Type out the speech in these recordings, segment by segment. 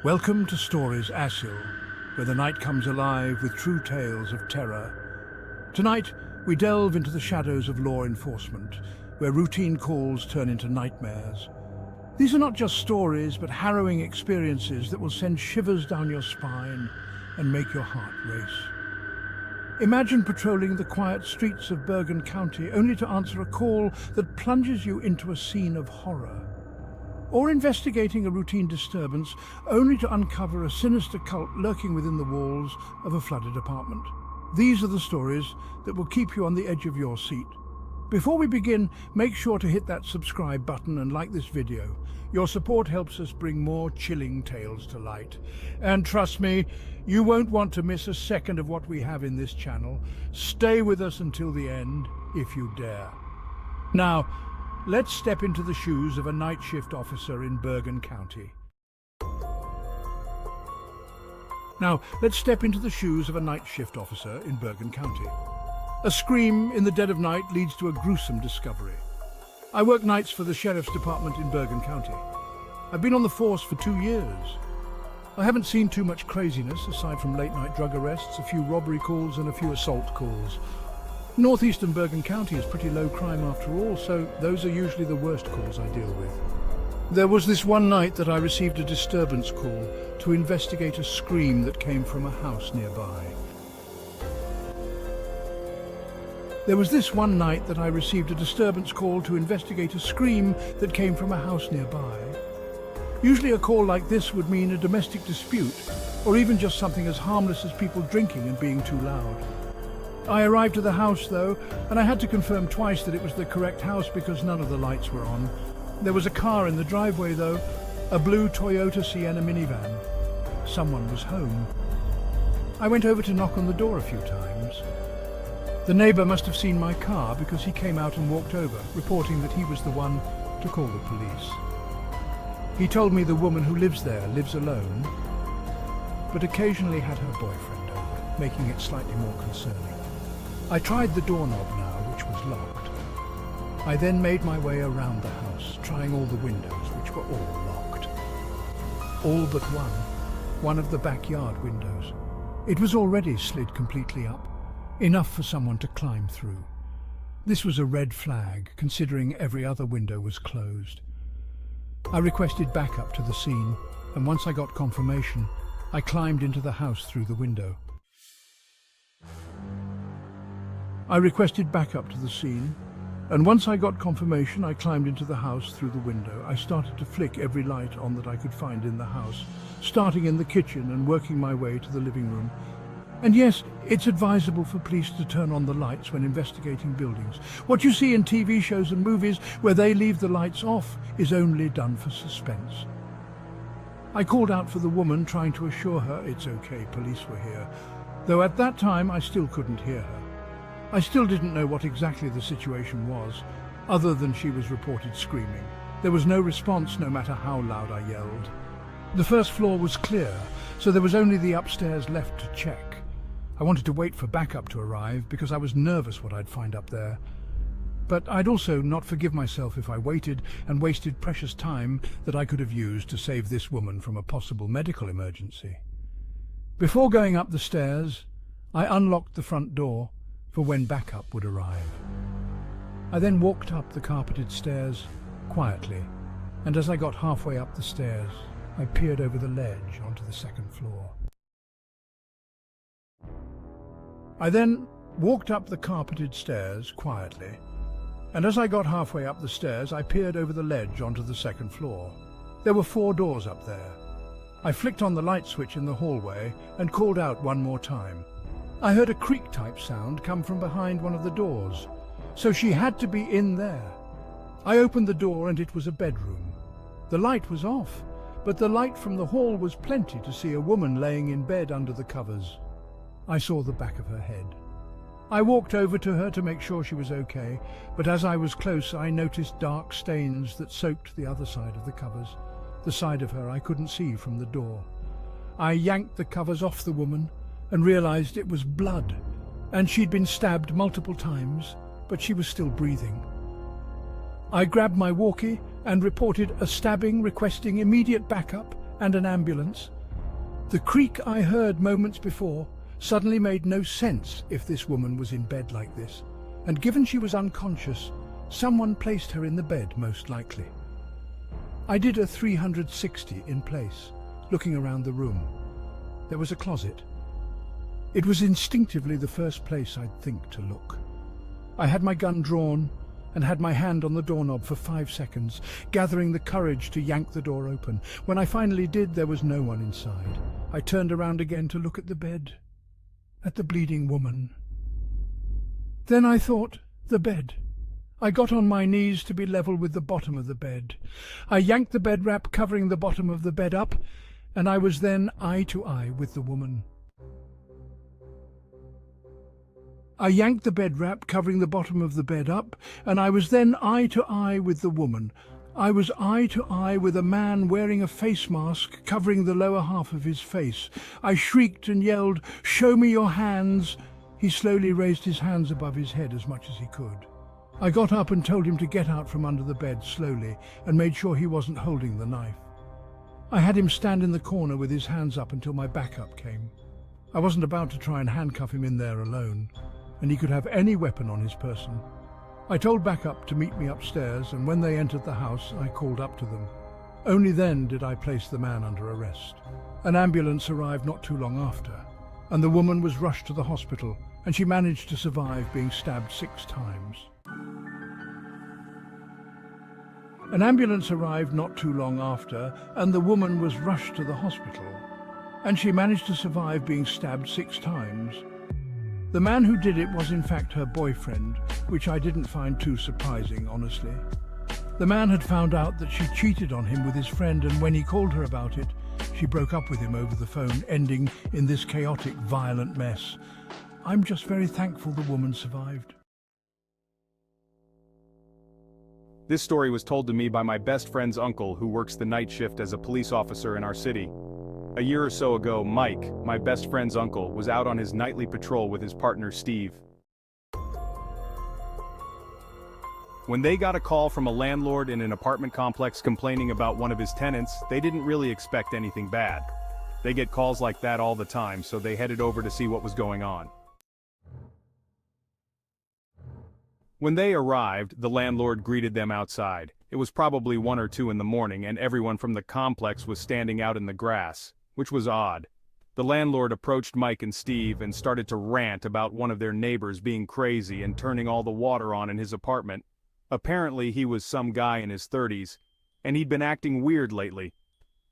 Welcome to Stories Acil, where the night comes alive with true tales of terror. Tonight, we delve into the shadows of law enforcement, where routine calls turn into nightmares. These are not just stories, but harrowing experiences that will send shivers down your spine and make your heart race. Imagine patrolling the quiet streets of Bergen County only to answer a call that plunges you into a scene of horror. Or investigating a routine disturbance only to uncover a sinister cult lurking within the walls of a flooded apartment. These are the stories that will keep you on the edge of your seat. Before we begin, make sure to hit that subscribe button and like this video. Your support helps us bring more chilling tales to light. And trust me, you won't want to miss a second of what we have in this channel. Stay with us until the end, if you dare. Now, let's step into the shoes of a night shift officer in Bergen County. A scream in the dead of night leads to a gruesome discovery. I work nights for the Sheriff's Department in Bergen County. I've been on the force for 2 years. I haven't seen too much craziness aside from late-night drug arrests, a few robbery calls and a few assault calls. Northeastern Bergen County is pretty low crime after all, so those are usually the worst calls I deal with. There was this one night that I received a disturbance call to investigate a scream that came from a house nearby. Usually a call like this would mean a domestic dispute, or even just something as harmless as people drinking and being too loud. I arrived at the house though, and I had to confirm twice that it was the correct house because none of the lights were on. There was a car in the driveway though, a blue Toyota Sienna minivan. Someone was home. I went over to knock on the door a few times. The neighbor must have seen my car because he came out and walked over, reporting that he was the one to call the police. He told me the woman who lives there lives alone, but occasionally had her boyfriend over, making it slightly more concerning. I tried the doorknob now, which was locked. I then made my way around the house, trying all the windows, which were all locked. All but one of the backyard windows. It was already slid completely up, enough for someone to climb through. This was a red flag, considering every other window was closed. I requested backup to the scene, and once I got confirmation, I climbed into the house through the window. I started to flick every light on that I could find in the house, starting in the kitchen and working my way to the living room. And yes, it's advisable for police to turn on the lights when investigating buildings. What you see in TV shows and movies where they leave the lights off is only done for suspense. I called out for the woman, trying to assure her it's okay, police were here, though at that time I still couldn't hear her. I still didn't know what exactly the situation was, other than she was reported screaming. There was no response no matter how loud I yelled. The first floor was clear, so there was only the upstairs left to check. I wanted to wait for backup to arrive because I was nervous what I'd find up there. But I'd also not forgive myself if I waited and wasted precious time that I could have used to save this woman from a possible medical emergency. Before going up the stairs, I unlocked the front door for when backup would arrive. I then walked up the carpeted stairs quietly, and as I got halfway up the stairs, I peered over the ledge onto the second floor. There were 4 doors up there. I flicked on the light switch in the hallway and called out one more time. I heard a creak-type sound come from behind one of the doors, so she had to be in there. I opened the door and it was a bedroom. The light was off, but the light from the hall was plenty to see a woman laying in bed under the covers. I saw the back of her head. I walked over to her to make sure she was okay, but as I was close I noticed dark stains that soaked the other side of the covers, the side of her I couldn't see from the door. I yanked the covers off the woman and realized it was blood, and she'd been stabbed multiple times, but she was still breathing. I grabbed my walkie and reported a stabbing, requesting immediate backup and an ambulance. The creak I heard moments before suddenly made no sense if this woman was in bed like this, and given she was unconscious, someone placed her in the bed most likely. I did a 360 in place, looking around the room. There was a closet. It was instinctively the first place I'd think to look. I had my gun drawn and had my hand on the doorknob for 5 seconds, gathering the courage to yank the door open. When I finally did, there was no one inside. I turned around again to look at the bed, at the bleeding woman. Then I thought, the bed. I got on my knees to be level with the bottom of the bed. I yanked the bed wrap covering the bottom of the bed up, and I was then eye to eye with the woman. I yanked the bed wrap covering the bottom of the bed up, and I was then eye to eye with the woman. I was eye to eye with a man wearing a face mask covering the lower half of his face. I shrieked and yelled, "Show me your hands!" He slowly raised his hands above his head as much as he could. I got up and told him to get out from under the bed slowly and made sure he wasn't holding the knife. I had him stand in the corner with his hands up until my backup came. I wasn't about to try and handcuff him in there alone, and he could have any weapon on his person. I told backup to meet me upstairs, and when they entered the house, I called up to them. Only then did I place the man under arrest. An ambulance arrived not too long after, and the woman was rushed to the hospital, and she managed to survive being stabbed 6 times. An ambulance arrived not too long after, and the woman was rushed to the hospital, and she managed to survive being stabbed 6 times. The man who did it was in fact her boyfriend, which I didn't find too surprising, honestly. The man had found out that she cheated on him with his friend, and when he called her about it, she broke up with him over the phone, ending in this chaotic, violent mess. I'm just very thankful the woman survived. This story was told to me by my best friend's uncle, who works the night shift as a police officer in our city. A year or so ago, Mike, my best friend's uncle, was out on his nightly patrol with his partner Steve. When they got a call from a landlord in an apartment complex complaining about one of his tenants, they didn't really expect anything bad. They get calls like that all the time, so they headed over to see what was going on. When they arrived, the landlord greeted them outside. It was probably 1 or 2 in the morning, and everyone from the complex was standing out in the grass, which was odd. The landlord approached Mike and Steve and started to rant about one of their neighbors being crazy and turning all the water on in his apartment. Apparently he was some guy in his 30s, and he'd been acting weird lately.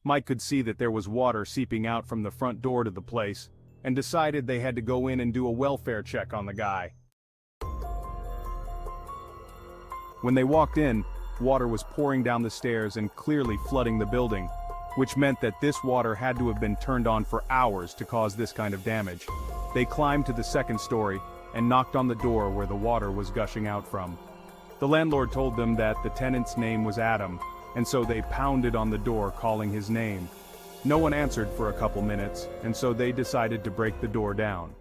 Mike could see that there was water seeping out from the front door to the place, and decided they had to go in and do a welfare check on the guy. When they walked in, water was pouring down the stairs and clearly flooding the building, which meant that this water had to have been turned on for hours to cause this kind of damage. They climbed to the 2nd story and knocked on the door where the water was gushing out from. The landlord told them that the tenant's name was Adam, and so they pounded on the door calling his name. No one answered for a couple minutes, and so they decided to break the door down.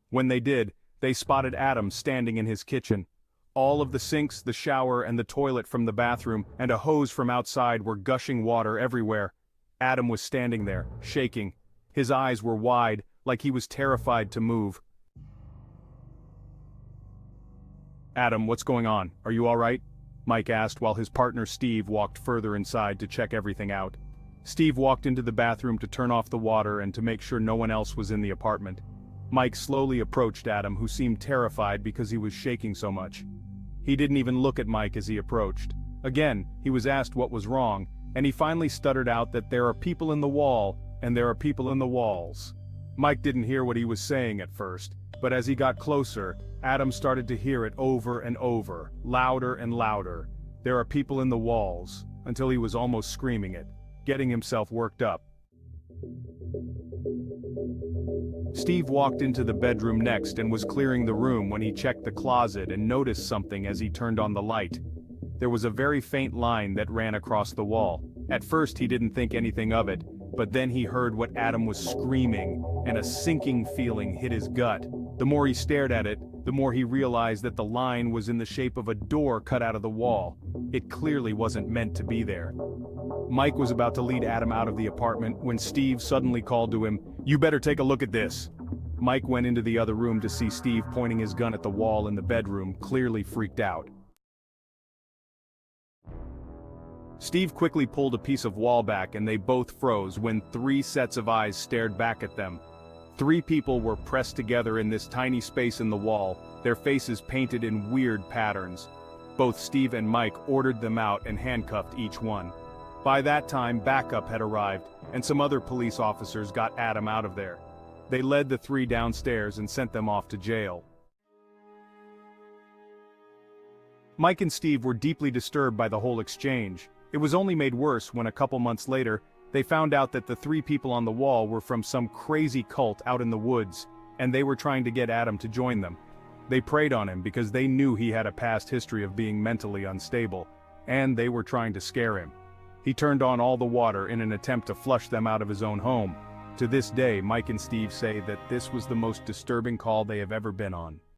When they did, they spotted Adam standing in his kitchen. All of the sinks, the shower, and the toilet from the bathroom, and a hose from outside were gushing water everywhere. Adam was standing there, shaking. His eyes were wide, like he was terrified to move. "Adam, what's going on? Are you all right?" Mike asked while his partner Steve walked further inside to check everything out. Steve walked into the bathroom to turn off the water and to make sure no one else was in the apartment. Mike slowly approached Adam, who seemed terrified because he was shaking so much. He didn't even look at Mike as he approached. Again, he was asked what was wrong, and he finally stuttered out that there are people in the wall, and there are people in the walls. Mike didn't hear what he was saying at first, but as he got closer, Adam started to hear it over and over, louder and louder. "There are people in the walls," until he was almost screaming it, getting himself worked up. Steve walked into the bedroom next and was clearing the room when he checked the closet and noticed something as he turned on the light. There was a very faint line that ran across the wall. At first he didn't think anything of it, but then he heard what Adam was screaming, and a sinking feeling hit his gut. The more he stared at it, the more he realized that the line was in the shape of a door cut out of the wall. It clearly wasn't meant to be there. Mike was about to lead Adam out of the apartment when Steve suddenly called to him, "You better take a look at this." Mike went into the other room to see Steve pointing his gun at the wall in the bedroom, clearly freaked out. Steve quickly pulled a piece of wall back and they both froze when 3 sets of eyes stared back at them. 3 people were pressed together in this tiny space in the wall, their faces painted in weird patterns. Both Steve and Mike ordered them out and handcuffed each one. By that time, backup had arrived, and some other police officers got Adam out of there. They led the 3 downstairs and sent them off to jail. Mike and Steve were deeply disturbed by the whole exchange. It was only made worse when a couple months later, they found out that the 3 people on the wall were from some crazy cult out in the woods, and they were trying to get Adam to join them. They preyed on him because they knew he had a past history of being mentally unstable, and they were trying to scare him. He turned on all the water in an attempt to flush them out of his own home. To this day, Mike and Steve say that this was the most disturbing call they have ever been on.